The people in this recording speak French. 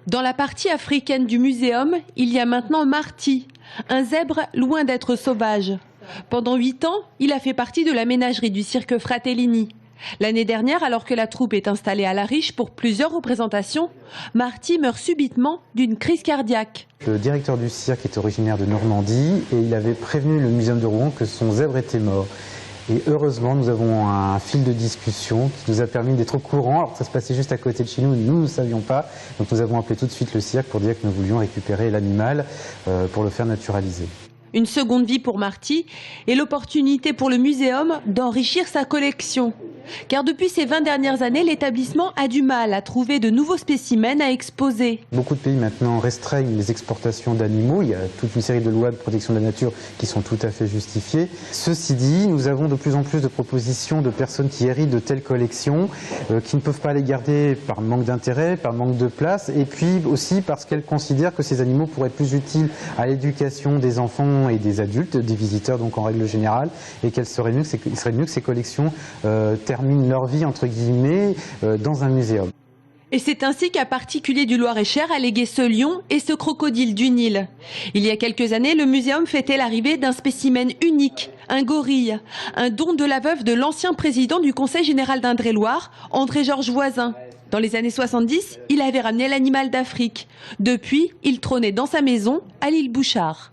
Dans la partie africaine du muséum, il y a maintenant Marty, un zèbre loin d'être sauvage. Pendant 8 ans, il a fait partie de la ménagerie du cirque Fratellini. L'année dernière, alors que la troupe est installée à La Riche pour plusieurs représentations, Marty meurt subitement d'une crise cardiaque. Le directeur du cirque est originaire de Normandie et il avait prévenu le muséum de Rouen que son zèbre était mort. Et heureusement, nous avons un fil de discussion qui nous a permis d'être au courant. Alors ça se passait juste à côté de chez nous, nous ne savions pas. Donc nous avons appelé tout de suite le cirque pour dire que nous voulions récupérer l'animal pour le faire naturaliser. Une seconde vie pour Marty et l'opportunité pour le muséum d'enrichir sa collection. Car depuis ces 20 dernières années, l'établissement a du mal à trouver de nouveaux spécimens à exposer. Beaucoup de pays maintenant restreignent les exportations d'animaux. Il y a toute une série de lois de protection de la nature qui sont tout à fait justifiées. Ceci dit, nous avons de plus en plus de propositions de personnes qui héritent de telles collections, qui ne peuvent pas les garder par manque d'intérêt, par manque de place, et puis aussi parce qu'elles considèrent que ces animaux pourraient être plus utiles à l'éducation des enfants et des adultes, des visiteurs donc en règle générale, et qu'il serait mieux que ces collections terminent leur vie entre guillemets dans un muséum. Et c'est ainsi qu'un particulier du Loir-et-Cher a légué ce lion et ce crocodile du Nil. Il y a quelques années, le muséum fêtait l'arrivée d'un spécimen unique, un gorille, un don de la veuve de l'ancien président du Conseil général d'Indre-et-Loire, André-Georges Voisin. Dans les années 70, il avait ramené l'animal d'Afrique. Depuis, il trônait dans sa maison à l'île Bouchard.